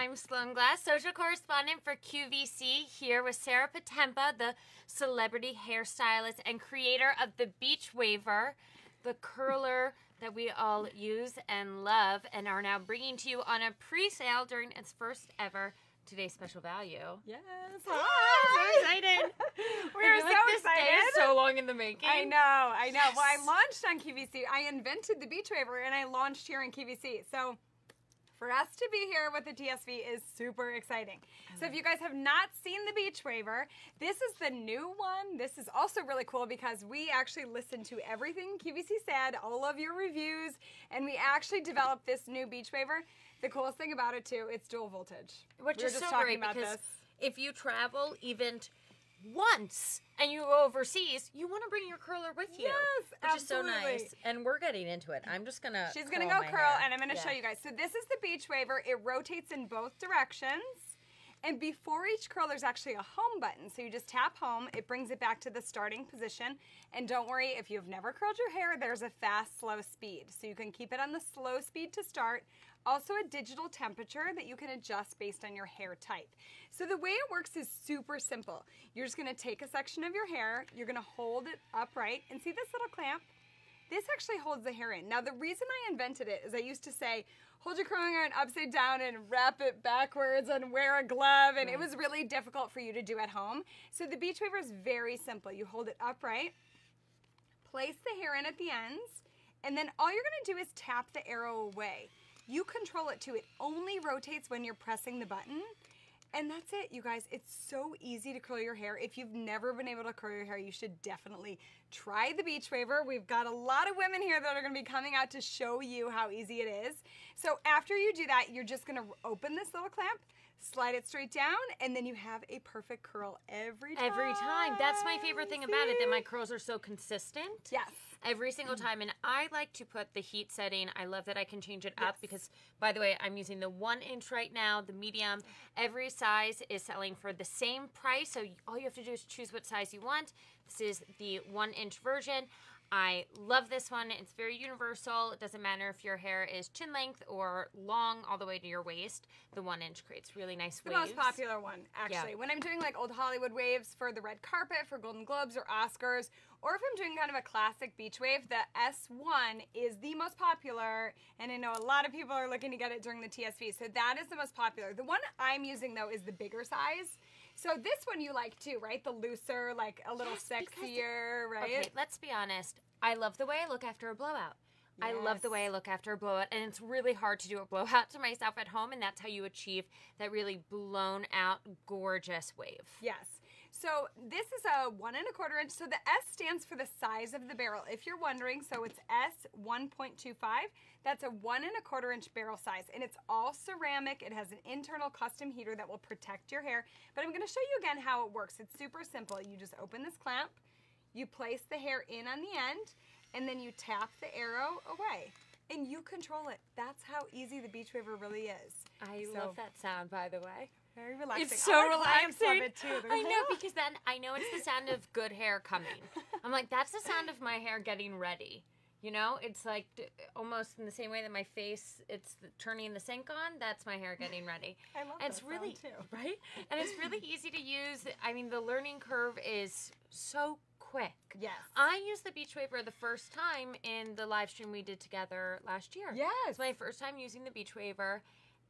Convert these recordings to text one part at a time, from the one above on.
I'm Sloan Glass, social correspondent for QVC, here with Sarah Potempa, the celebrity hairstylist and creator of the Beachwaver, the curler that we all use and love and are now bringing to you on a pre-sale during its first ever today's special value. Yes. Hi. So excited. We're so this excited. Day is so long in the making. I know. Yes. Well, I launched on QVC. I invented the Beachwaver and I launched here in QVC. So for us to be here with the TSV is super exciting. So if you guys have not seen the Beachwaver, this is the new one. This is also really cool because we actually listened to everything QVC said, all of your reviews, and we actually developed this new Beachwaver. The coolest thing about it too, it's dual voltage. Which is so great because if you travel even once and you go overseas, you want to bring your curler with you. Yes, which absolutely. is so nice. And we're getting into it. I'm just gonna She's gonna go curl and I'm gonna show you guys. So this is the Beachwaver. It rotates in both directions. And before each curl, there's actually a home button. So you just tap home, it brings it back to the starting position. And don't worry, if you've never curled your hair, there's a fast, slow speed. So you can keep it on the slow speed to start. Also a digital temperature that you can adjust based on your hair type. So the way it works is super simple. You're just gonna take a section of your hair, you're gonna hold it upright, and see this little clamp? This actually holds the hair in. Now the reason I invented it is I used to say, hold your curling iron upside down and wrap it backwards and wear a glove, and it was really difficult for you to do at home. So the Beachwaver is very simple. You hold it upright, place the hair in at the ends, and then all you're gonna do is tap the arrow away. You control it too. It only rotates when you're pressing the button. And that's it, you guys. It's so easy to curl your hair. If you've never been able to curl your hair, you should definitely try the Beachwaver. We've got a lot of women here that are gonna be coming out to show you how easy it is. So after you do that, you're just gonna open this little clamp, slide it straight down, and then you have a perfect curl every time. Every time. That's my favorite thing about it, that my curls are so consistent. Yes. Every single time. And I like to put the heat setting. I love that I can change it up because, by the way, I'm using the 1 inch right now, the medium. Every size is selling for the same price. So all you have to do is choose what size you want. This is the 1 inch version. I love this one. It's very universal. It doesn't matter if your hair is chin length or long all the way to your waist. The 1 inch creates really nice waves. The most popular one, actually. Yeah. When I'm doing like old Hollywood waves for the red carpet, for Golden Globes or Oscars, or if I'm doing kind of a classic beach wave, the S1 is the most popular, and I know a lot of people are looking to get it during the TSV, so that is the most popular. The one I'm using, though, is the bigger size. So this one you like too, right? The looser, like a little sexier, right? Okay, let's be honest. I love the way I look after a blowout. Yes. I love the way I look after a blowout, and it's really hard to do a blowout to myself at home, and that's how you achieve that really blown out, gorgeous wave. Yes. So this is a 1 1/4 inch. So the S stands for the size of the barrel. If you're wondering, so it's S1.25. That's a 1 1/4 inch barrel size, and it's all ceramic. It has an internal custom heater that will protect your hair. But I'm going to show you again how it works. It's super simple. You just open this clamp, you place the hair in on the end, and then you tap the arrow away. And you control it. That's how easy the Beachwaver really is. I love that sound, by the way. Very relaxing. It's so relaxing. I love it too. I know, because then I know it's the sound of good hair coming. I'm like, that's the sound of my hair getting ready. You know, it's like almost in the same way that my face, it's turning the sink on, that's my hair getting ready. I love that sound too. Right? And it's really easy to use. I mean, the learning curve is so quick. Yes. I used the Beachwaver the first time in the live stream we did together last year. Yes. It's my first time using the Beachwaver,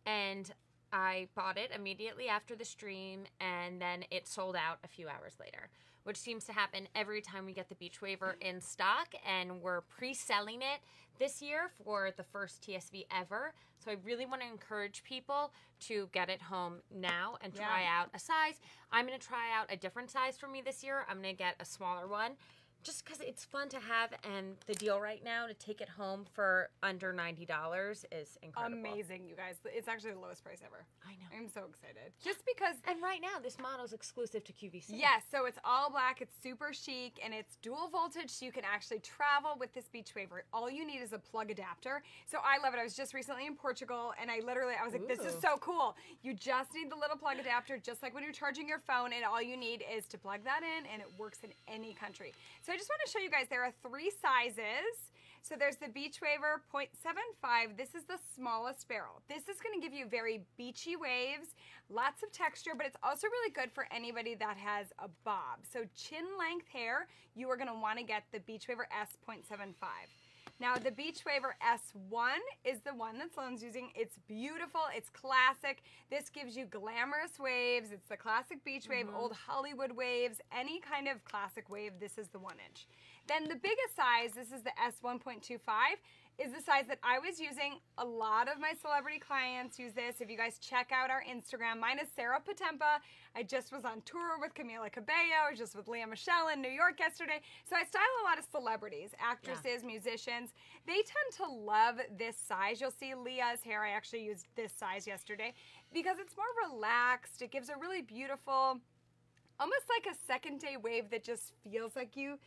and I bought it immediately after the stream, and then it sold out a few hours later, which seems to happen every time we get the Beachwaver in stock, and we're pre-selling it this year for the first TSV ever. So I really want to encourage people to get it home now and try out a size. I'm going to try out a different size for me this year. I'm going to get a smaller one, just because it's fun to have, and the deal right now to take it home for under $90 is incredible. Amazing, you guys. It's actually the lowest price ever. I know. I'm so excited. Just because... And right now, this model is exclusive to QVC. Yes, so it's all black, it's super chic, and it's dual voltage, so you can actually travel with this Beachwaver. All you need is a plug adapter. So I love it. I was just recently in Portugal, and I was like, this is so cool. You just need the little plug adapter, just like when you're charging your phone, and all you need is to plug that in, and it works in any country. So I just want to show you guys there are 3 sizes. So there's the Beachwaver 0.75. This is the smallest barrel. This is going to give you very beachy waves, lots of texture, but it's also really good for anybody that has a bob. So chin length hair, you are going to want to get the Beachwaver S 0.75. Now the Beachwaver S1 is the one that Sloane's using. It's beautiful, it's classic. This gives you glamorous waves. It's the classic beach wave, old Hollywood waves, any kind of classic wave, this is the 1 inch. Then the biggest size, this is the S1.25, is the size that I was using. A lot of my celebrity clients use this. If you guys check out our Instagram, mine is Sarah Potempa. I just was on tour with Camila Cabello, just with Leah Michelle in New York yesterday. So I style a lot of celebrities, actresses, musicians. They tend to love this size. You'll see Leah's hair, I actually used this size yesterday because it's more relaxed. It gives a really beautiful, almost like a second day wave that just feels like you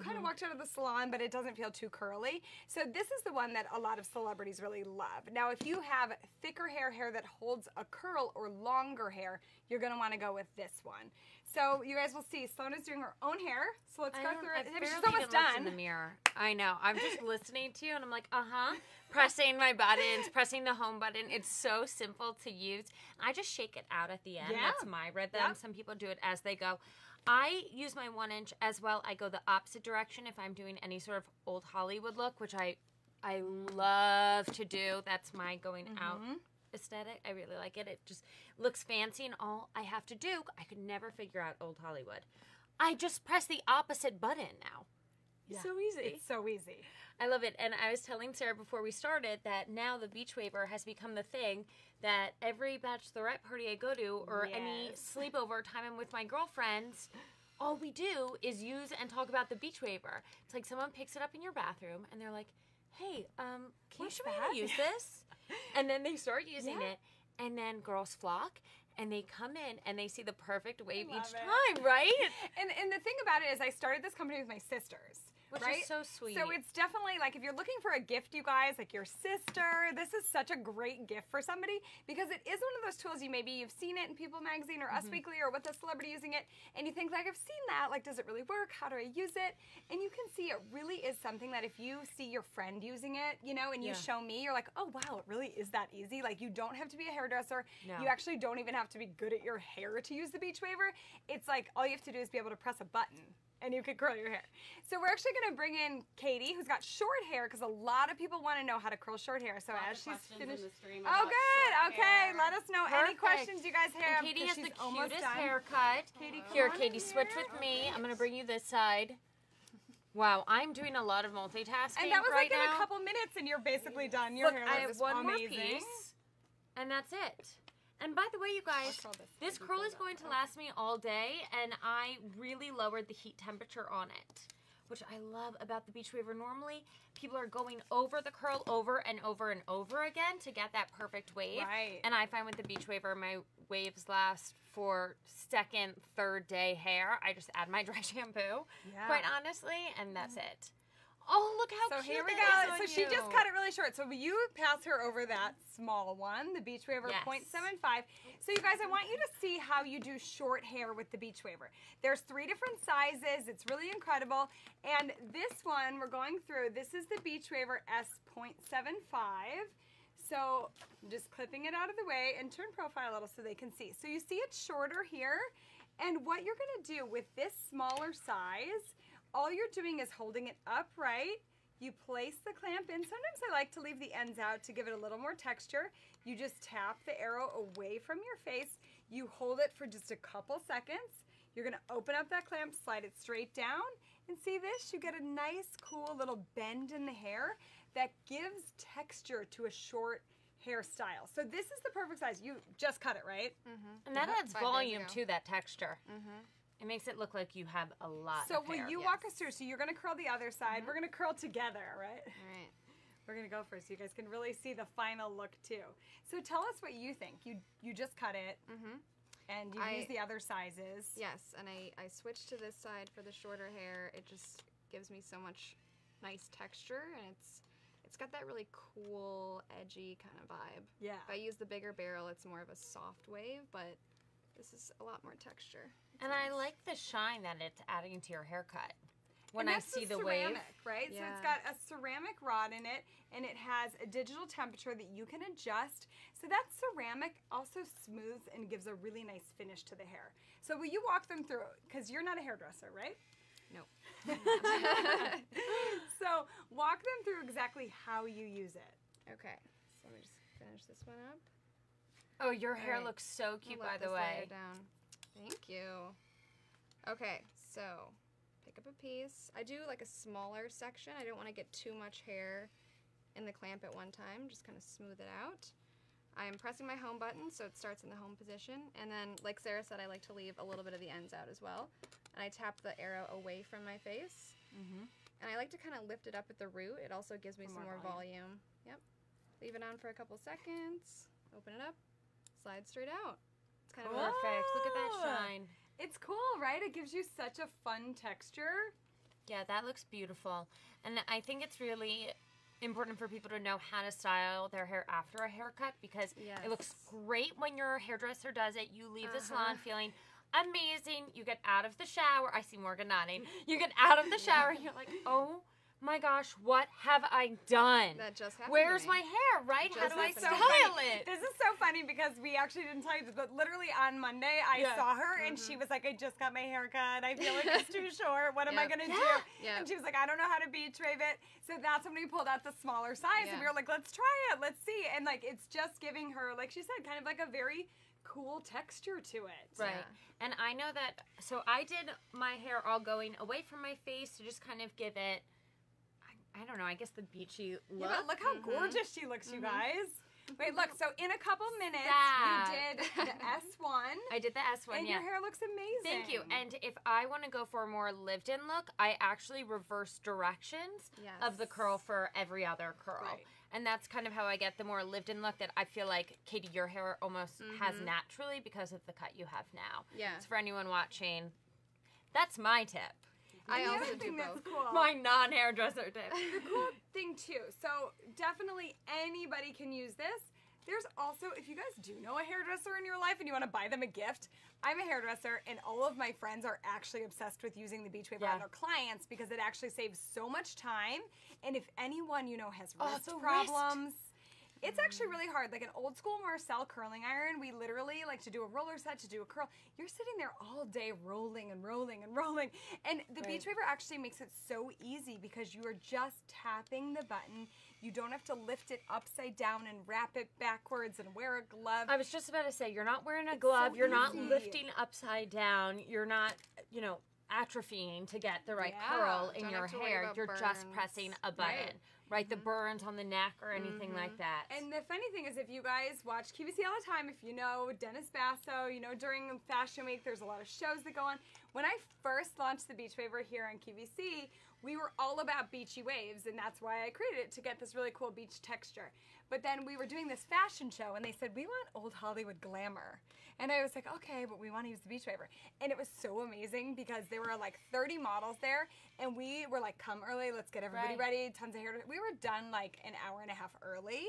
kind of walked out of the salon, but it doesn't feel too curly. So this is the one that a lot of celebrities really love. Now, if you have thicker hair that holds a curl or longer hair, you're going to want to go with this one. So you guys will see Sloane is doing her own hair. So let's go through it. She's almost done. In the mirror. I know. I'm just listening to you, and I'm like, pressing my buttons, pressing the home button. It's so simple to use. I just shake it out at the end. Yeah. That's my rhythm. Some people do it as they go. I use my 1 inch as well. I go the opposite direction if I'm doing any sort of old Hollywood look, which I love to do. That's my going out aesthetic. I really like it. It just looks fancy, and all I have to do, I could never figure out old Hollywood. I just press the opposite button now. Yeah. So easy. It's so easy. I love it. And I was telling Sarah before we started that now the Beachwaver has become the thing that every bachelorette party I go to or any sleepover time I'm with my girlfriends, all we do is use and talk about the Beachwaver. It's like someone picks it up in your bathroom and they're like, hey, can you show me how to use this? And then they start using it, and then girls flock. And they come in and they see the perfect wave each time, right? And the thing about it is I started this company with my sisters. Which is so sweet. So it's definitely like if you're looking for a gift, you guys, like your sister, this is such a great gift for somebody because it is one of those tools maybe you've seen it in People Magazine or Us Weekly or with a celebrity using it, and you think like, I've seen that, like does it really work? How do I use it? And you can see it really is something that if you see your friend using it, you know, and you show me, you're like, oh wow, it really is that easy. Like you don't have to be a hairdresser. No. You actually don't even have to be good at your hair to use the Beachwaver. It's like all you have to do is be able to press a button and you can curl your hair. So we're actually going to bring in Katie, who's got short hair, because a lot of people want to know how to curl short hair. So as she's finished, oh good, okay, let us know any questions you guys have. And Katie has the cutest haircut. Here, Katie, switch with me. I'm going to bring you this side. Wow, I'm doing a lot of multitasking. And that was right like in now. a couple minutes, and you're basically done. Your hair I have is one amazing. more piece, and that's it. And by the way, you guys, this curl is going to last me all day, and I really lowered the heat temperature on it, which I love about the Beachwaver. Normally, people are going over the curl over and over and over again to get that perfect wave. Right. And I find with the Beachwaver, my waves last for second, third day hair. I just add my dry shampoo, quite honestly, and that's it. Oh, look how cute here we that go. is on So she you. just cut it really short. So you pass her over that small one, the Beachwaver 0.75. So you guys, I want you to see how you do short hair with the Beachwaver. There's 3 different sizes. It's really incredible. And this one we're going through, this is the Beachwaver S 0.75. So I'm just clipping it out of the way and turn profile a little so they can see. So you see it's shorter here. And what you're going to do with this smaller size, all you're doing is holding it upright. You place the clamp in. Sometimes I like to leave the ends out to give it a little more texture. You just tap the arrow away from your face. You hold it for just a couple seconds. You're going to open up that clamp, slide it straight down, and see this? You get a nice, cool little bend in the hair that gives texture to a short hairstyle. So this is the perfect size. You just cut it, right? And that adds volume to that texture. It makes it look like you have a lot of hair. So will you walk us through? So you're going to curl the other side. We're going to curl together, right? Right. We're going to go first so you guys can really see the final look too. So tell us what you think. You just cut it. And you use the other sizes. Yes, and I switched to this side for the shorter hair. It just gives me so much nice texture, and it's got that really cool, edgy kind of vibe. Yeah. If I use the bigger barrel, it's more of a soft wave, but this is a lot more texture. And I like the shine that it's adding to your haircut. when I see the ceramic, wave. right? Yeah. So it's got a ceramic rod in it, and it has a digital temperature that you can adjust. So that ceramic also smooths and gives a really nice finish to the hair. So will you walk them through? Because you're not a hairdresser, right? No. So walk them through exactly how you use it. Okay, so let me just finish this one up. Oh, your hair Alright. looks so cute, I'll by let the this way. layer down. Thank you. Okay, so pick up a piece. I do like a smaller section. I don't want to get too much hair in the clamp at one time. Just kind of smooth it out. I'm pressing my home button so it starts in the home position. And then, like Sarah said, I like to leave a little bit of the ends out as well. And I tap the arrow away from my face. And I like to kind of lift it up at the root. It also gives me some more volume. Yep. Leave it on for a couple seconds. Open it up. Slide straight out. It's kind of a Perfect. Look at that shine. It's cool, right? It gives you such a fun texture. Yeah, that looks beautiful. And I think it's really important for people to know how to style their hair after a haircut because it looks great when your hairdresser does it. You leave the salon feeling amazing. You get out of the shower. I see Morgan nodding. You get out of the shower and you're like, oh my gosh, what have I done? That just happened. Where's to my me. hair, right? How do I This is so style funny. it? This is so funny because we actually didn't tell you this, but literally on Monday I saw her and she was like, I just got my hair cut. I feel like it's too short. What am I going to do? And she was like, I don't know how to beach wave it. So that's when we pulled out the smaller size and we were like, let's try it. Let's see. And like, it's just giving her, like she said, kind of like a very cool texture to it. Right. And I know that, so I did my hair all going away from my face to just kind of give it, I don't know, I guess the beachy look. Yeah, but look how gorgeous she looks, you guys. Wait, look, so in a couple minutes, That. you did the S1. I did the S1, And your hair looks amazing. Thank you. And if I want to go for a more lived-in look, I actually reverse directions of the curl for every other curl. Right. And that's kind of how I get the more lived-in look that I feel like, Katie, your hair almost has naturally because of the cut you have now. Yeah. So for anyone watching, that's my tip. I The also other do thing that's both. cool. My non-hairdresser tip. The cool thing too, so definitely anybody can use this. There's also, if you guys do know a hairdresser in your life and you want to buy them a gift, I'm a hairdresser and all of my friends are actually obsessed with using the Beachwaver on their clients because it actually saves so much time. And if anyone you know has wrist the problems, it's actually really hard. Like an old school Marcel curling iron, we literally like to do a roller set, to do a curl. You're sitting there all day rolling and rolling and rolling. And the Beachwaver actually makes it so easy because you are just tapping the button. You don't have to lift it upside down and wrap it backwards and wear a glove. I was just about to say, you're not wearing a glove. so You're not easy. lifting upside down. You're not, you know, atrophying to get the right curl in Don't your have to worry hair. about You're just burns. pressing a button. Right, the burns on the neck or anything like that. And the funny thing is, if you guys watch QVC all the time, if you know Dennis Basso, you know during Fashion Week, there's a lot of shows that go on. When I first launched the Beachwaver here on QVC, we were all about beachy waves, and that's why I created it, to get this really cool beach texture. But then we were doing this fashion show, and they said, we want old Hollywood glamour. And I was like, okay, but we want to use the Beachwaver. And it was so amazing because there were like 30 models there, and we were like, come early, let's get everybody ready, tons of hair. We were done like an hour and a half early.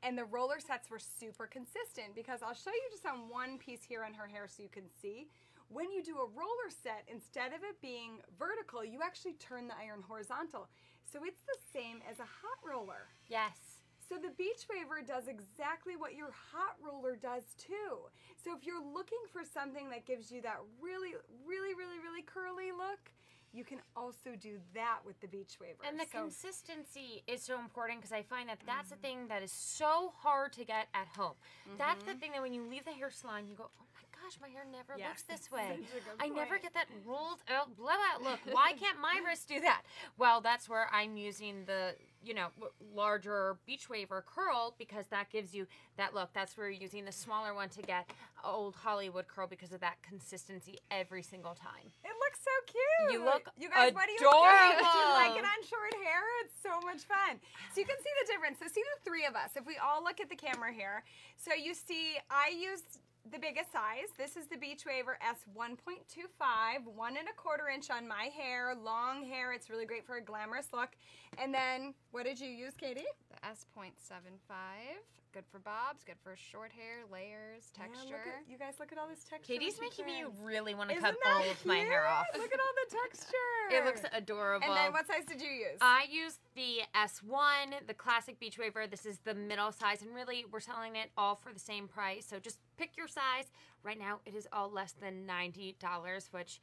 And the roller sets were super consistent because I'll show you just on one piece here on her hair so you can see. When you do a roller set, instead of it being vertical, you actually turn the iron horizontal. So it's the same as a hot roller. Yes. So the Beachwaver does exactly what your hot roller does too. So if you're looking for something that gives you that really, really, really, really curly look, you can also do that with the Beachwaver. And the consistency is so important because I find that that's the thing that is so hard to get at home. That's the thing that when you leave the hair salon, you go, oh my gosh, my hair never looks this way. I never get that rolled out blowout look. Why can't my wrist do that? Well, that's where I'm using the, you know, larger Beachwaver curl because that gives you that look. That's where you're using the smaller one to get old Hollywood curl because of that consistency every single time. It looks so cute. You look you guys, what do you adorable. think? Do you like it on short hair? It's so much fun. So you can see the difference. So see the three of us. If we all look at the camera here. So you see I used the biggest size. This is the Beachwaver S1.25, 1 1/4 inch on my hair, long hair. It's really great for a glamorous look. And then, what did you use, Katie? The S.75. Good for bobs, good for short hair, layers, texture. You guys look at all this texture. Katie's with your making me friends. really want to Isn't cut that all of my hair off. cute? Look at all the texture. It looks adorable. And then what size did you use? I used the S1, the classic Beachwaver. This is the middle size, and really we're selling it all for the same price. So just pick your size. Right now it is all less than $90, which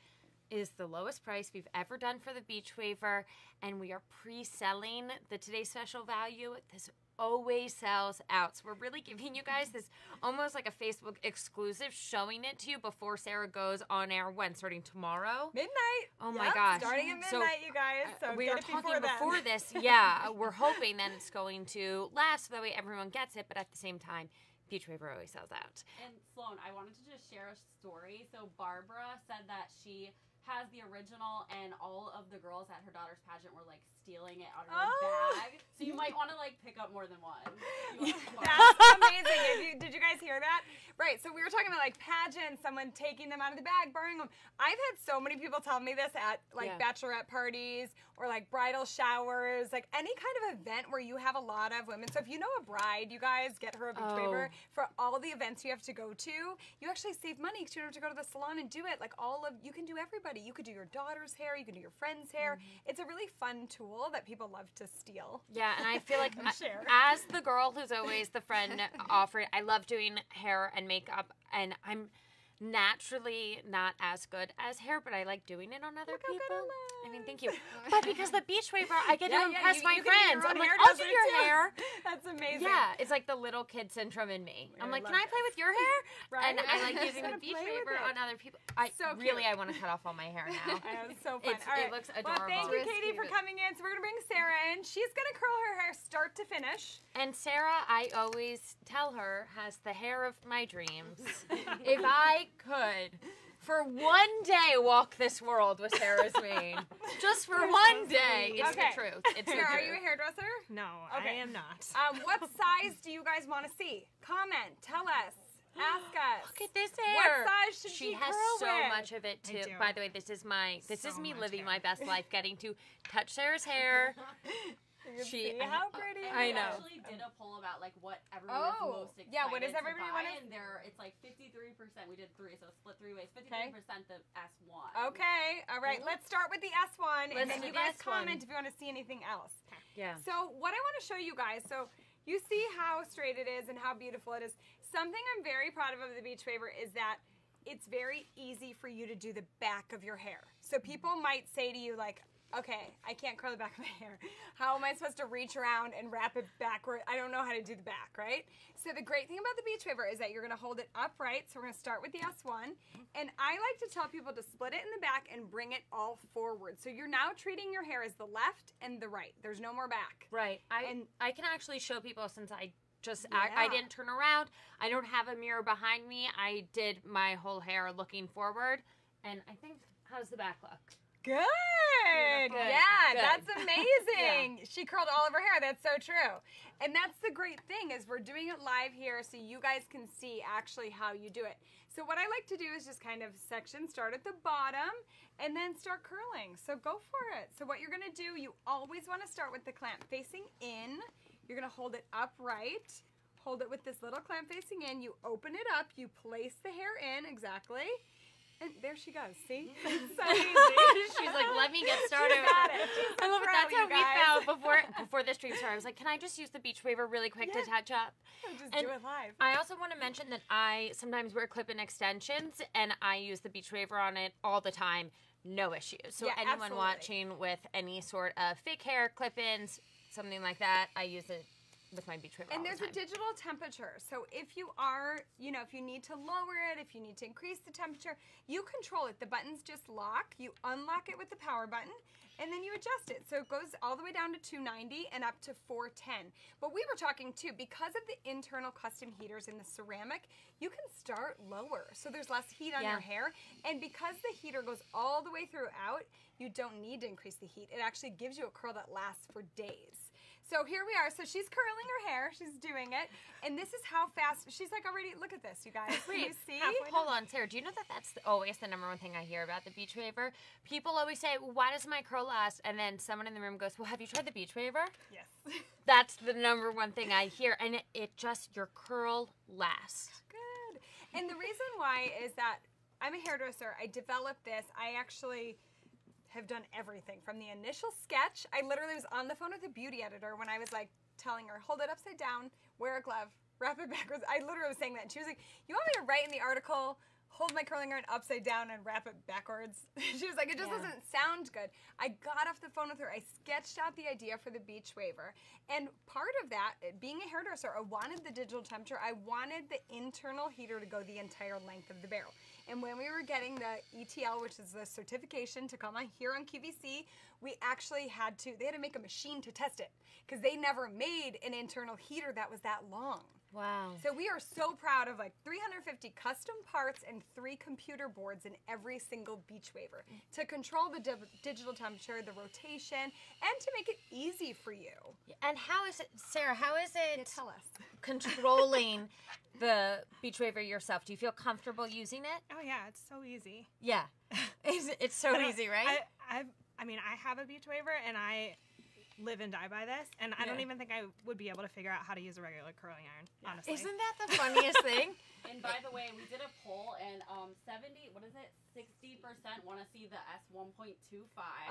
is the lowest price we've ever done for the Beachwaver, and we are pre-selling the Today's Special Value. This always sells out, so we're really giving you guys this almost like a Facebook exclusive, showing it to you before Sarah goes on air when, starting tomorrow. Midnight. Oh my gosh. Starting at midnight, you guys. So we get were it talking before then. this. Yeah, we're hoping that it's going to last, so that way everyone gets it, but at the same time, Beachwaver always sells out. And Sloan, I wanted to just share a story. So Barbara said that she has the original, and all of the girls at her daughter's pageant were like stealing it out of her bag. So you might want to like pick up more than one. That's amazing. Did you guys hear that? Right. So we were talking about like pageants, someone taking them out of the bag, borrowing them. I've had so many people tell me this at like bachelorette parties or like bridal showers, like any kind of event where you have a lot of women. So if you know a bride, you guys get her a Beachwaver for all the events you have to go to. You actually save money because you don't have to go to the salon and do it. Like you can do everybody. You could do your daughter's hair. You can do your friend's hair. It's a really fun tool that people love to steal. Yeah, and I feel like share. as the girl who's always the friend offering, I love doing hair and makeup, and I'm naturally not as good as hair, but I like doing it on other people. I mean, thank you. But because the Beachwaver, I get to impress my friends. I'm like, I'll do your hair. That's amazing. Yeah, it's like the little kid syndrome in me. I'm like, can I play with your hair? Right. And I like using the Beachwaver on other people. I want to cut off all my hair now. It's so fun. It looks adorable. Well, thank you, Katie, for coming in. So we're going to bring Sarah in. She's going to curl her hair start to finish. And Sarah, I always tell her, has the hair of my dreams. If I could, for one day, walk this world with Sarah's mane. Just for one day. It's the truth. It's the Sarah, truth. are you a hairdresser? No, Okay. I am not. What size do you guys want to see? Comment. Tell us. Ask us. Look at this hair. What size should she she has curl so with? much of it too. I do. By the way, this is me much living hair. my best life, getting to touch Sarah's hair. See how pretty. I We know. actually did a poll about like what everyone was most excited yeah, what does to everybody buy, want to- and it's like 53%. We did three, so split three ways. 53% the S1. Okay. All right. Let's start with the S1, and Let's then do you the guys S1. comment if you want to see anything else. Yeah. So what I want to show you guys, so you see how straight it is and how beautiful it is. Something I'm very proud of the Beachwaver is that it's very easy for you to do the back of your hair. So people might say to you like, okay, I can't curl the back of my hair. How am I supposed to reach around and wrap it backward? I don't know how to do the back, right? So the great thing about the Beachwaver is that you're going to hold it upright. So we're going to start with the S1. And I like to tell people to split it in the back and bring it all forward. So you're now treating your hair as the left and the right. There's no more back. Right. I can actually show people, since I Yeah. didn't turn around. I don't have a mirror behind me. I did my whole hair looking forward. And I think, how's the back look? Good. Beautiful. Yeah, Good. that's amazing. She curled all of her hair. That's so true. And that's the great thing is we're doing it live here so you guys can see actually how you do it. So what I like to do is just kind of start at the bottom and then start curling. So go for it. So what you're going to do, you always want to start with the clamp facing in. You're going to hold it upright. Hold it with this little clamp facing in. You open it up. You place the hair in exactly. And there she goes. See? It's so easy. She's like, let me get started. She got it. She's I love it. pro, That's how you we guys. found before this stream started. I was like, can I just use the Beachwaver really quick to touch up? Just And do it live. I also want to mention that I sometimes wear clip-in extensions, and I use the Beachwaver on it all the time. No issues. So Yeah, anyone absolutely. watching with any sort of fake hair, clip-ins, something like that, I use it with my Beachwaver all And there's the a time. digital temperature. So if you are, if you need to lower it, if you need to increase the temperature, you control it. The buttons just lock. You unlock it with the power button, and then you adjust it. So it goes all the way down to 290 and up to 410. But we were talking too, because of the internal custom heaters in the ceramic, you can start lower. So there's less heat on your hair. And because the heater goes all the way throughout, you don't need to increase the heat. It actually gives you a curl that lasts for days. So here we are. So she's curling her hair. She's doing it. And this is how fast. She's like already, look at this, you guys. Can you see? Hold on, Sarah. Do you know that that's always the number one thing I hear about the Beachwaver? People always say, well, why does my curl last? And then someone in the room goes, well, have you tried the Beachwaver? Yes. That's the number one thing I hear. And it just, your curl lasts. Good. And the reason why is that I'm a hairdresser. I developed this. I actually have done everything from the initial sketch. I literally was on the phone with the beauty editor when I was like telling her, hold it upside down, wear a glove, wrap it backwards. I literally was saying that. And she was like, you want me to write in the article, hold my curling iron upside down and wrap it backwards? She was like, it just doesn't sound good. I got off the phone with her. I sketched out the idea for the Beachwaver. And part of that, being a hairdresser, I wanted the digital temperature. I wanted the internal heater to go the entire length of the barrel. And when we were getting the ETL, which is the certification to come on here on QVC, we actually they had to make a machine to test it because they never made an internal heater that was that long. Wow. So we are so proud of like 350 custom parts and 3 computer boards in every single Beachwaver to control the digital temperature, the rotation, and to make it easy for you. And how is it, Sarah, how is it Tell us. controlling the Beachwaver yourself? Do you feel comfortable using it? Oh yeah, it's so easy. Yeah. It's so easy, right? I mean, I have a Beachwaver and I live and die by this, and I don't even think I would be able to figure out how to use a regular curling iron, honestly. Isn't that the funniest thing? And by the way, we did a poll, and 60% want to see the S1.25.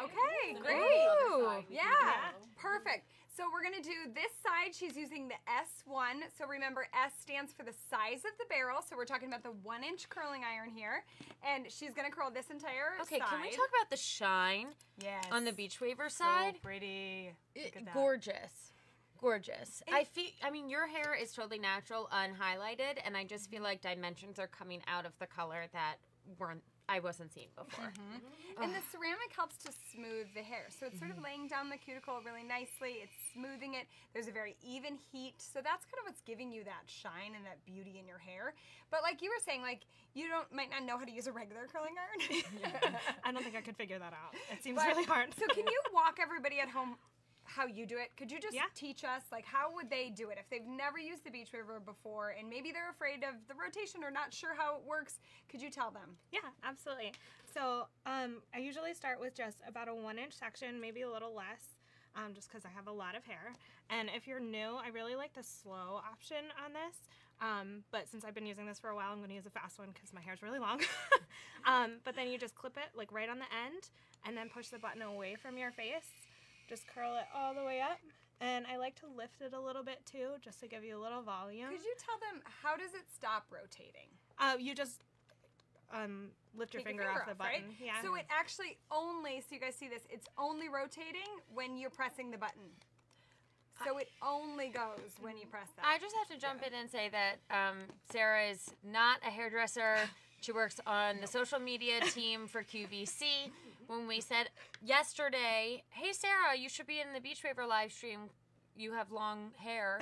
Okay, So great. maybe the other side we can Yeah, do. perfect. So we're going to do this side. She's using the S1. So remember, S stands for the size of the barrel. So we're talking about the 1-inch curling iron here. And she's going to curl this entire Okay, side. can we talk about the shine on the Beachwaver side? So pretty. Look at that. Gorgeous. Gorgeous. I mean, your hair is totally natural, unhighlighted, and I just feel like dimensions are coming out of the color that I wasn't seeing before. And the ceramic helps to smooth the hair. So it's sort of laying down the cuticle really nicely. It's smoothing it. There's a very even heat. So that's kind of what's giving you that shine and that beauty in your hair. But like you were saying, like you might not know how to use a regular curling iron. I don't think I could figure that out. It seems really hard. So can you walk everybody at home how you do it? Could you just teach us, like, how would they do it if they've never used the Beachwaver before and maybe they're afraid of the rotation or not sure how it works? Could you tell them? Yeah, absolutely. So I usually start with just about a 1-inch section, maybe a little less, just because I have a lot of hair. And if you're new, I really like the slow option on this. But since I've been using this for a while, I'm going to use a fast one because my hair's really long. But then you just clip it like right on the end and then push the button away from your face. Just curl it all the way up. And I like to lift it a little bit too, just to give you a little volume. Could you tell them, how does it stop rotating? You just lift your finger off the button. Right? Yeah. So it actually only, so you guys see this, it's only rotating when you're pressing the button. So it only goes when you press that. I just have to jump in and say that Sarah is not a hairdresser. She works on the social media team for QVC. When we said yesterday, hey, Sarah, you should be in the Beachwaver live stream. You have long hair.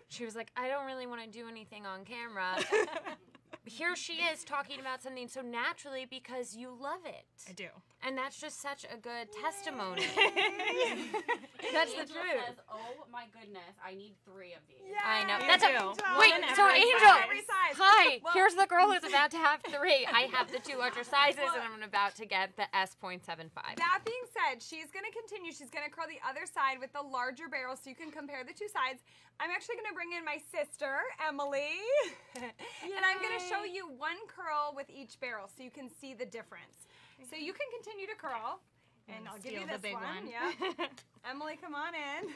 She was like, I don't really want to do anything on camera. Here she is talking about something so naturally because you love it. I do. And that's just such a good testimony. That's the Angel truth. says, oh my goodness, I need 3 of these. Yeah, I know. You That's do. wait, One so every Angel, size. Every size. hi, Well- here's the girl who's about to have 3. I have the 2 larger sizes and I'm about to get the S.75. That being said, she's going to continue. She's going to curl the other side with the larger barrel so you can compare the 2 sides. I'm actually going to bring in my sister, Emily. And I'm going to show you 1 curl with each barrel so you can see the difference. So you can continue to curl. And I'll give you Steal this the big one. Yeah. Emily, come on in.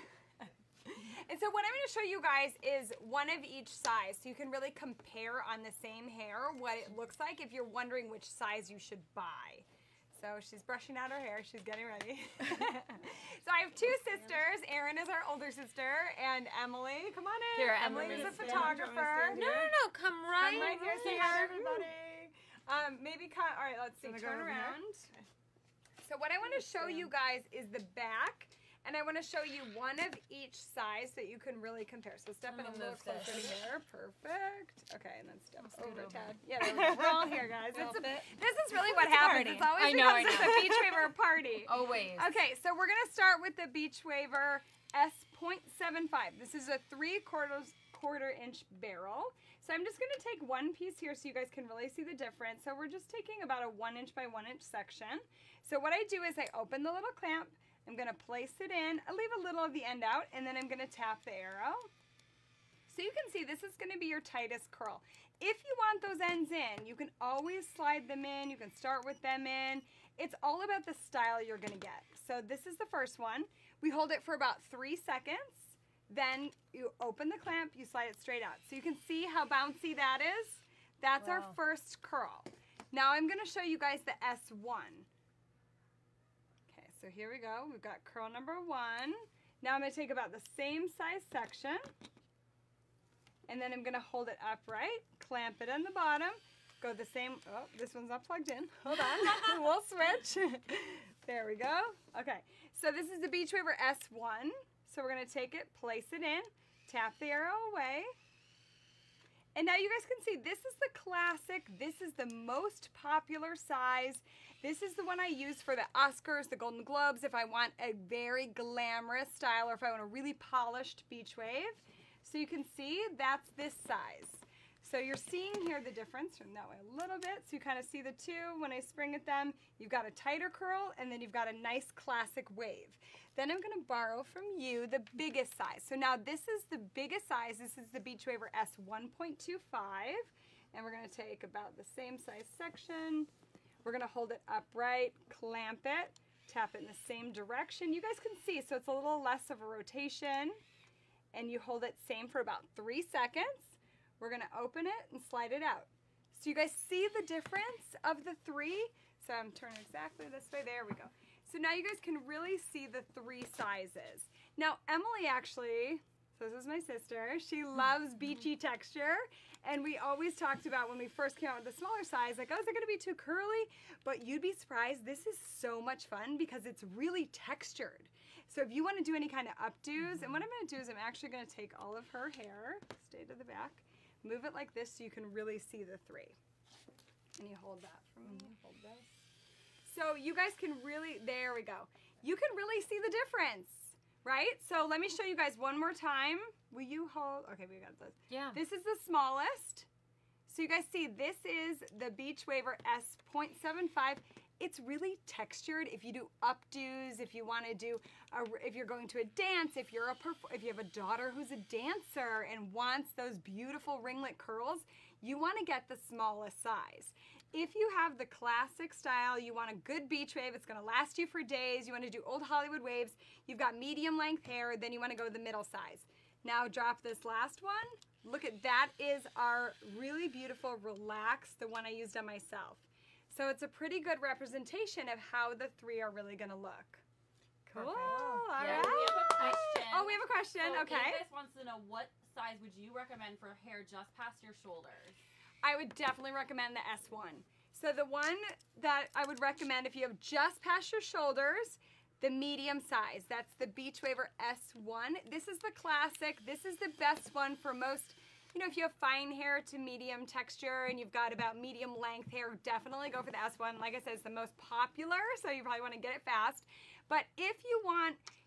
And so what I'm going to show you guys is 1 of each size. So you can really compare on the same hair what it looks like if you're wondering which size you should buy. So she's brushing out her hair. She's getting ready. So I have 2 sisters. Erin is our older sister. And Emily, come on in. Here, Emily is a Emily. photographer. No, come right, Come right here. Say hi, everybody. Maybe cut. All right, let's see. Wanna go Turn over here? around. So what I want to show you guys is the back, and I want to show you 1 of each size so that you can really compare. So step in a little closer to here. Perfect. Okay, and then step over, Tad. Yeah, there we go. We're all here, guys. This is really what happens. It's always becomes a Beachwaver party. Always. Okay, so we're going to start with the Beachwaver S.75. .75. This is a 3/4 inch barrel. So I'm just going to take one piece here so you guys can really see the difference. So we're just taking about a 1 inch by 1 inch section. So what I do is I open the little clamp. I'm going to place it in. I leave a little of the end out, and then I'm going to tap the arrow. So you can see this is going to be your tightest curl. If you want those ends in, you can always slide them in. You can start with them in. It's all about the style you're going to get. So this is the first one. We hold it for about 3 seconds. Then you open the clamp, you slide it straight out. So you can see how bouncy that is. That's our first curl. Now I'm going to show you guys the S1. Okay, so here we go. We've got curl number 1. Now I'm going to take about the same size section. And then I'm going to hold it upright, clamp it on the bottom, go the same, oh, this one's not plugged in. Hold on, we'll switch. There we go. Okay, so this is the Beachwaver S1. So we're going to take it, place it in, tap the arrow away. And now you guys can see this is the classic. This is the most popular size. This is the one I use for the Oscars, the Golden Globes, if I want a very glamorous style or if I want a really polished beach wave. So you can see that's this size. So you're seeing here the difference from that way a little bit. So you kind of see the two when I spring at them. You've got a tighter curl and then you've got a nice classic wave. Then I'm going to borrow from you the biggest size. So now this is the biggest size. This is the Beachwaver S1.25. And we're going to take about the same size section. We're going to hold it upright, clamp it, tap it in the same direction. You guys can see, so it's a little less of a rotation. And you hold it same for about 3 seconds. We're going to open it and slide it out. So you guys see the difference of the 3? So I'm turning exactly this way. There we go. So now you guys can really see the 3 sizes. Now Emily actually, so this is my sister, she loves beachy texture. And we always talked about when we first came out with the smaller size, like, oh, is it going to be too curly? But you'd be surprised, this is so much fun because it's really textured. So if you want to do any kind of updos, and what I'm going to do is I'm actually going to take all of her hair, stay to the back, move it like this so you can really see the 3. And you hold that for me, hold this. So you guys can really, there we go. You can really see the difference, right? So let me show you guys one more time. Will you hold, okay, we got this. Yeah. This is the smallest. So you guys see, this is the Beachwaver S.75. It's really textured. If you do updos, if you want to do, if you're going to a dance, if you have a daughter who's a dancer and wants those beautiful ringlet curls, you want to get the smallest size. If you have the classic style, you want a good beach wave, it's going to last you for days, you want to do old Hollywood waves, you've got medium length hair, then you want to go the middle size. Now drop this last one. Look at that is our really beautiful relaxed, the one I used on myself. So it's a pretty good representation of how the 3 are really going to look. Cool. All Yeah, right. we have a question. Oh, we have a question. So Okay. Ingrid wants to know, what size would you recommend for hair just past your shoulders? I would definitely recommend the S1. So the one that I would recommend if you have just past your shoulders, the medium size. That's the Beachwaver S1. This is the classic. This is the best one for most, you know, if you have fine hair to medium texture and you've got about medium length hair, definitely go for the S1. Like I said, it's the most popular, so you probably want to get it fast. But if your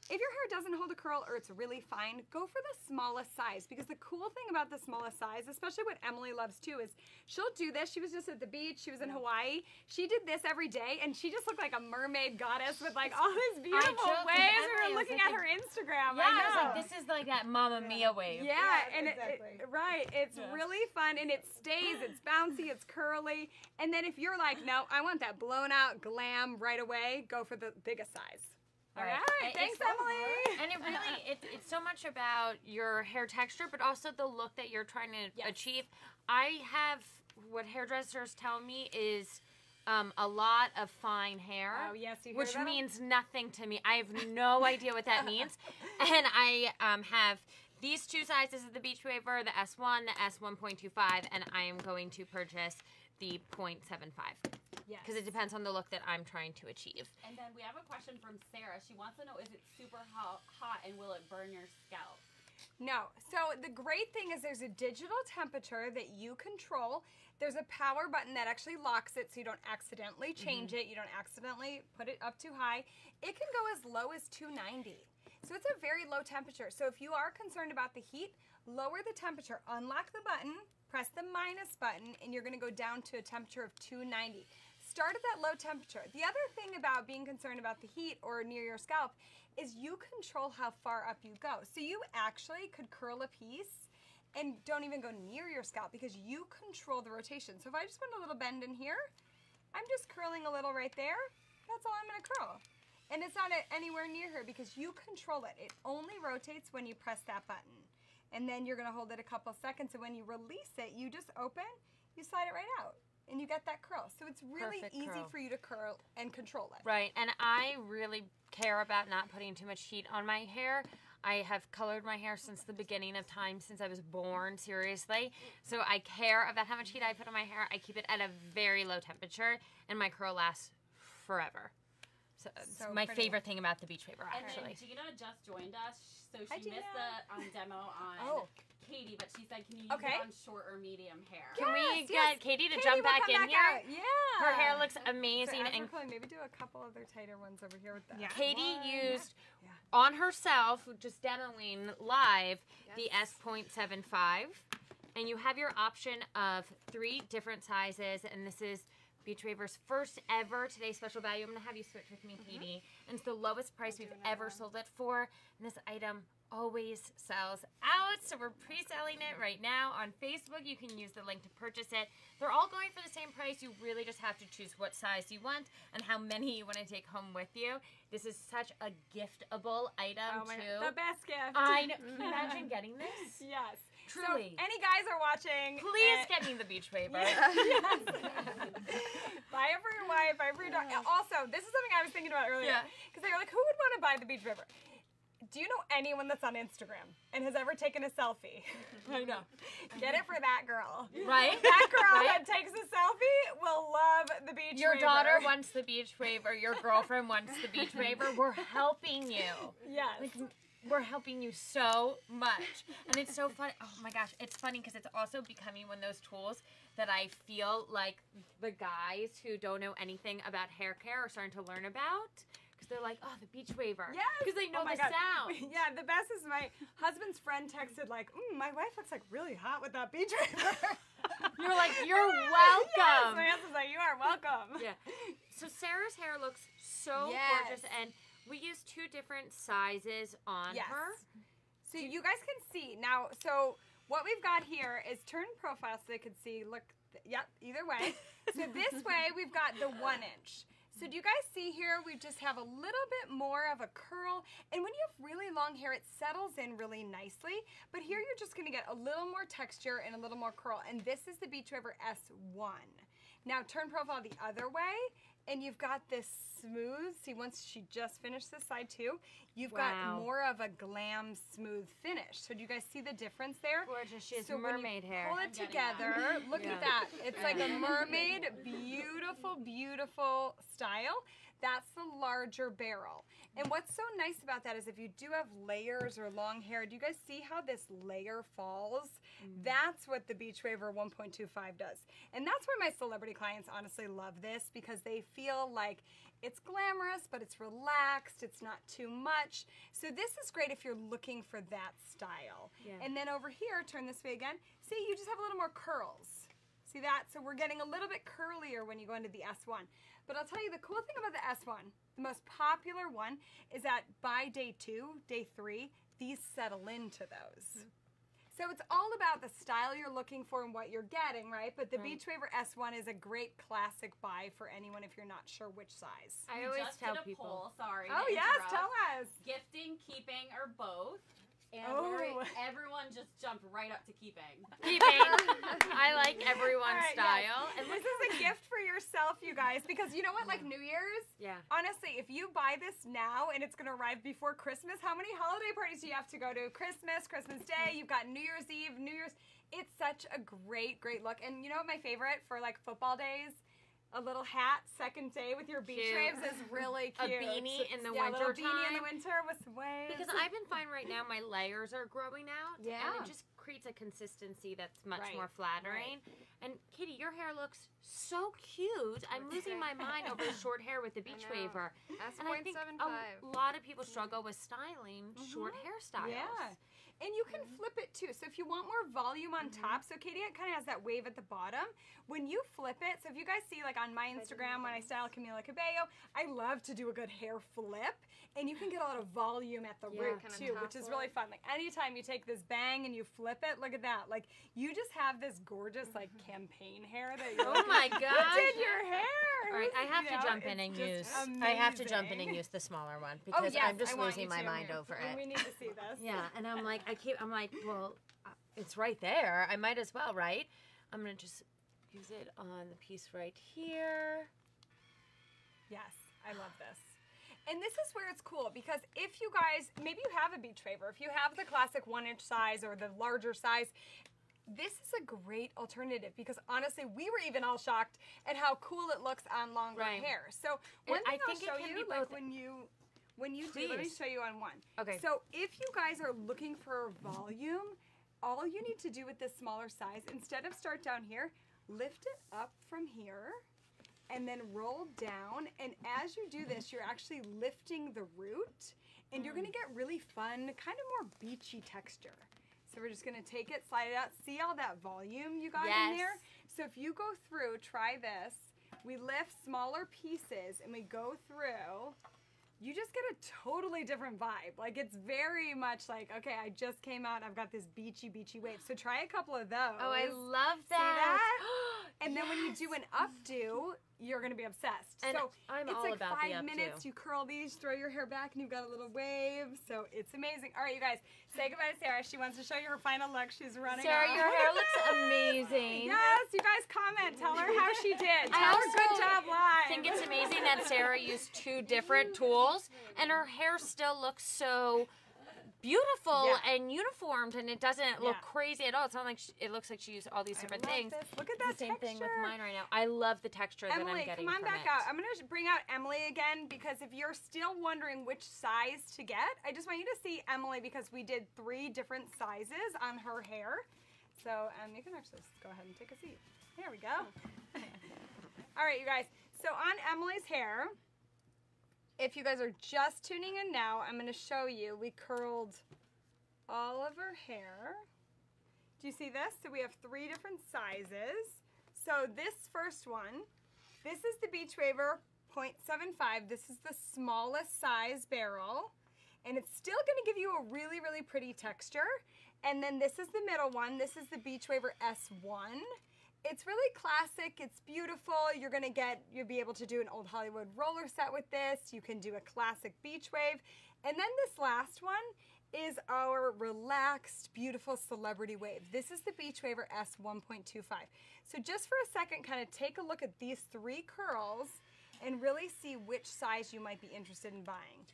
hair doesn't hold a curl or it's really fine, go for the smallest size, because the cool thing about the smallest size, especially what Emily loves too, is she'll do this. She was just at the beach. She was in Hawaii. She did this every day, and she just looked like a mermaid goddess with like all this beautiful waves. We were looking at her Instagram. Yeah, I know. I was like, this is like that Mamma Mia wave. Yeah, and exactly. it's really fun, and it stays, it's bouncy, it's curly. And then if you're like, no, I want that blown out glam right away, go for the biggest size. All right, thanks, Emily. And it really, it's so much about your hair texture, but also the look that you're trying to achieve. I have, what hairdressers tell me is a lot of fine hair, Oh, yes, you hear which that? means nothing to me. I have no idea what that means. And I have these 2 sizes of the Beachwaver, the S1, the S1.25, and I am going to purchase the .75. Yes. Because it depends on the look that I'm trying to achieve. And then we have a question from Sarah. She wants to know, is it super hot and will it burn your scalp? No. So the great thing is there's a digital temperature that you control. There's a power button that actually locks it so you don't accidentally change it. You don't accidentally put it up too high. It can go as low as 290. So it's a very low temperature. So if you are concerned about the heat, lower the temperature, unlock the button, press the minus button, and you're gonna go down to a temperature of 290. Start at that low temperature. The other thing about being concerned about the heat or near your scalp is you control how far up you go. So you actually could curl a piece and don't even go near your scalp because you control the rotation. So if I just want a little bend in here, I'm just curling a little right there. That's all I'm gonna curl. And it's not anywhere near her because you control it. It only rotates when you press that button. And then you're gonna hold it a couple seconds, and when you release it, you just open, you slide it right out, and you get that curl. So it's really Perfect easy curl. for you to curl and control it. Right, and I really care about not putting too much heat on my hair. I have colored my hair since the beginning of time, since I was born, seriously. So I care about how much heat I put on my hair. I keep it at a very low temperature, and my curl lasts forever. So it's So my pretty. favorite thing about the Beachwaver, And actually. then Gina just joined us, so Hi, she missed Gina. the demo on Oh. Katie, but she said, can you use Okay. it on short or medium hair? Can we Yes, get yes. Katie to Katie jump will back come in back here? out. Yeah. Her hair looks So amazing. as we're And curling, maybe do a couple other tighter ones over here with that. Yeah. Katie one. used Yeah. on herself, just demoing live, the S.75. And you have your option of 3 different sizes. And this is Beachwaver's first ever today's special value. I'm going to have you switch with me, Katie. And it's the lowest price we've ever sold it for. And this item always sells out. So we're pre-selling it right now on Facebook. You can use the link to purchase it. They're all going for the same price. You really just have to choose what size you want and how many you want to take home with you. This is such a giftable item, Oh my too. God. The best gift. I know. Can you imagine getting this? Yes. Truly. So any guys are watching, Please get me the Beachwaver. Yes. Buy it for your wife, buy it for your dog. Also, this is something I was thinking about earlier. Yeah. Because they were like, who would want to buy the Beachwaver? Do you know anyone that's on Instagram and has ever taken a selfie? I know. Get it for that girl. Right? That girl Right? that takes a selfie will love the Beachwaver. Your daughter wants the Beachwaver. Your girlfriend wants the Beachwaver. We're helping you. Yes. We're helping you so much. And it's so fun. Oh my gosh. It's funny because it's also becoming one of those tools that I feel like the guys who don't know anything about hair care are starting to learn about. Because they're like, oh, the Beachwaver. Yes. Because they know Oh my the God. sound. Yeah, the best is my husband's friend texted like, my wife looks like really hot with that Beachwaver. You're like, you're Yes, welcome. my husband's like, you are welcome. Yeah. So Sarah's hair looks so Yes. gorgeous, and we use 2 different sizes on Yes. her. So you guys can see now. So what we've got here is turn profile so they can see. Look, yep, either way. So this way we've got the 1 inch. So do you guys see here? We just have a little bit more of a curl, and when you have really long hair, it settles in really nicely. But here you're just going to get a little more texture and a little more curl, and this is the Beachwaver S1. Now turn profile the other way, and you've got this smooth. See, once she just finished this side too, you've got Wow. more of a glam smooth finish. So do you guys see the difference there? Gorgeous. She has So when mermaid you hair. pull it I'm getting together, look Yeah. at that. It's like a mermaid, beautiful, beautiful style. That's the larger barrel. And what's so nice about that is if you do have layers or long hair, do you guys see how this layer falls? That's what the Beachwaver 1.25 does. And that's why my celebrity clients honestly love this, because they feel like it's glamorous, but it's relaxed, it's not too much. So this is great if you're looking for that style. Yeah. And then over here, turn this way again. See, you just have a little more curls. See that? So we're getting a little bit curlier when you go into the S1. But I'll tell you the cool thing about the S1, the most popular one, is that by day 2, day 3, these settle into those. So it's all about the style you're looking for and what you're getting, right? But the Right. Beachwaver S1 is a great classic buy for anyone if you're not sure which size. I We always just tell did a people. poll, sorry. Oh to yes, interrupt. tell us. Gifting, keeping, or both. And Oh. everyone just jumped right up to keeping. Keeping. I like everyone's All right, style. yes. And This is a gift for yourself, you guys, because you know what? Like New Year's, yeah. honestly, if you buy this now and it's going to arrive before Christmas, how many holiday parties do you have to go to? Christmas, Christmas Day, you've got New Year's Eve, New Year's. It's such a great, great look. And you know what my favorite for like football days? A little hat, second day with your beach Cute. waves is really A cute. beanie in the yeah, a little winter beanie in the time. winter with some waves. Because I've been finding right now my layers are growing out. Yeah. And it just creates a consistency that's much Right, more flattering. And Katie, your hair looks so cute. I'm losing my mind over the short hair with the Beachwaver. And I think a lot of people struggle with styling short hairstyles. Yeah. And you can flip it too. So if you want more volume on top, so Katie kind of has that wave at the bottom. When you flip it, so if you guys see like on my Instagram when I style Camila Cabello, I love to do a good hair flip. And you can get a lot of volume at the root too, which is really fun. Like anytime you take this bang and you flip it, look at that. Like you just have this gorgeous like campaign hair that you're Oh my gosh. Who did your hair? All right, I have to jump in and use. I have to jump in and use the smaller one because I'm just losing my mind over it. We need to see this. Yeah, and I'm like, well, it's right there. I might as well, right? I'm gonna just use it on the piece right here. Yes, I love this. And this is where it's cool because if you guys, maybe you have a Beachwaver, if you have the classic 1-inch size or the larger size, this is a great alternative because honestly, we were even all shocked at how cool it looks on longer hair. So one thing I'll show you, like when you do, let me show you on one. Okay. So if you guys are looking for volume, all you need to do with this smaller size, instead of start down here, lift it up from here and then roll down. And as you do this, you're actually lifting the root and you're gonna get really fun, kind of more beachy texture. So we're just gonna take it, slide it out. See all that volume you got in there? So if you go through, try this. We lift smaller pieces and we go through. You just get a totally different vibe. Like it's very much like, okay, I just came out, I've got this beachy wave. So try a couple of those. Oh, I love that. See that? And then when you do an updo, you're gonna be obsessed. And so I'm it's all like about 5 minutes, you curl these, throw your hair back, and you've got a little wave. So it's amazing. All right, you guys, say goodbye to Sarah. She wants to show you her final look. She's running Sarah, out. your hair looks amazing. Yes, you guys comment. Tell her how she did. Tell her good job live. I think it's amazing that Sarah used 2 different tools and her hair still looks so beautiful and uniformed, and it doesn't look crazy at all. It's not like it looks like she used all these different things. Look at that It's the same thing with mine right now. I love the texture that I'm getting Emily, come on back out. I'm going to bring out Emily again because if you're still wondering which size to get, I just want you to see Emily because we did 3 different sizes on her hair. So you can actually go ahead and take a seat. There we go. All right, you guys. So on Emily's hair, if you guys are just tuning in now, I'm going to show you. We curled all of her hair. Do you see this? So we have 3 different sizes. So this first one, this is the Beachwaver 0.75. This is the smallest size barrel. And it's still going to give you a really, really pretty texture. And then this is the middle one. This is the Beachwaver S1. It's really classic. It's beautiful. You'll be able to do an old Hollywood roller set with this. You can do a classic beach wave. And then this last one is our relaxed, beautiful celebrity wave. This is the Beachwaver S1.25. So just for a second, kind of take a look at these 3 curls and really see which size you might be interested in buying.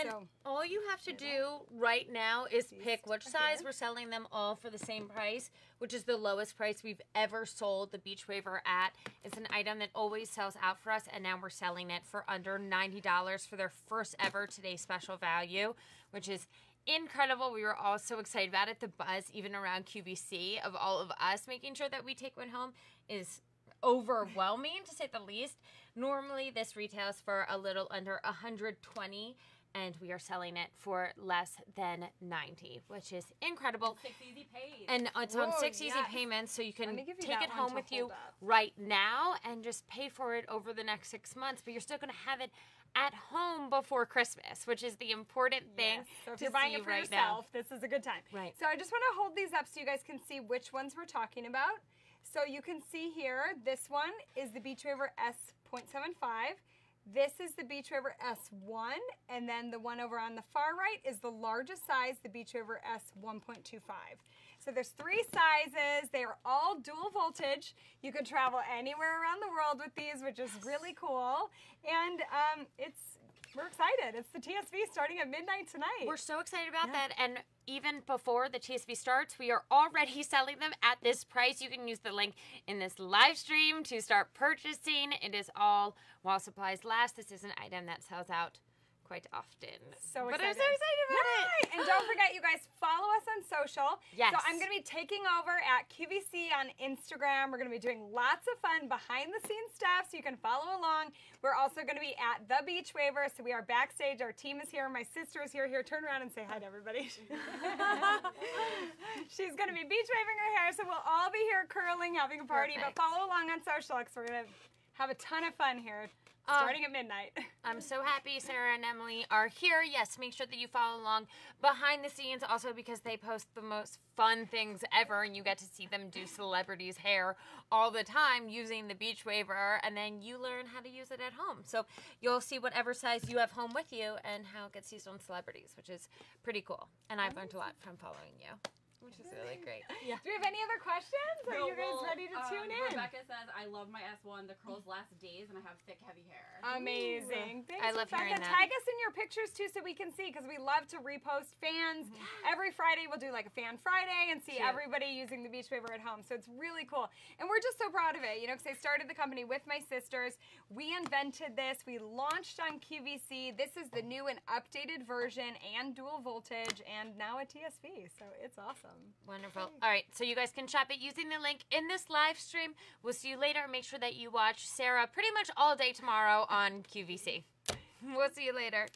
And all you have to do right now is pick which size. We're selling them all for the same price, which is the lowest price we've ever sold the Beachwaver at. It's an item that always sells out for us, and now we're selling it for under $90 for their first ever Today Special value, which is incredible. We were all so excited about it. The buzz, even around QVC, of all of us making sure that we take one home is overwhelming, to say the least. Normally, this retails for a little under $120, and we are selling it for less than $90, which is incredible. 6 easy pays. And it's on 6 easy payments, so you can take it home with you up. right now and just pay for it over the next 6 months. But you're still going to have it at home before Christmas, which is the important thing. Yes. So if you're buying it for yourself, this is a good time. Right. So I just want to hold these up so you guys can see which ones we're talking about. So you can see here, this one is the Beachwaver S.75. This is the Beachwaver S1, and then the one over on the far right is the largest size, the Beachwaver S1.25. So there's 3 sizes. They are all dual voltage. You can travel anywhere around the world with these, which is really cool. And we're excited. It's the TSV starting at midnight tonight. We're so excited about that. And even before the TSV starts, we are already selling them at this price. You can use the link in this live stream to start purchasing. It is all while supplies last. This is an item that sells out quite often. So but excited. I'm so excited about it. And don't forget, you guys, follow us on social. Yes. So I'm going to be taking over at QVC on Instagram. We're going to be doing lots of fun behind-the-scenes stuff, so you can follow along. We're also going to be at the Beachwaver, so we are backstage. Our team is here. My sister is here. Turn around and say hi to everybody. She's going to be beach waving her hair, so we'll all be here curling, having a party. Perfect. But follow along on social, because we're going to have a ton of fun here. Starting at midnight. I'm so happy Sarah and Emily are here. Yes, make sure that you follow along behind the scenes also because they post the most fun things ever and you get to see them do celebrities' hair all the time using the Beachwaver, and then you learn how to use it at home. So you'll see whatever size you have home with you and how it gets used on celebrities, which is pretty cool. And I've learned a lot from following you, which is really great. Do we have any other questions? Are you guys ready to tune in? Rebecca says, I love my S1. The curls last days and I have thick, heavy hair. Amazing. Thanks, I love hearing Rebecca. that. Tag us in your pictures too so we can see, because we love to repost fans. Every Friday we'll do like a Fan Friday and see everybody using the Beachwaver at home. So it's really cool. And we're just so proud of it, because I started the company with my sisters. We invented this. We launched on QVC. This is the new and updated version and dual voltage and now a TSV. So it's awesome. Wonderful. All right, so you guys can shop it using the link in this live stream. We'll see you later. Make sure that you watch Sarah pretty much all day tomorrow on QVC. We'll see you later.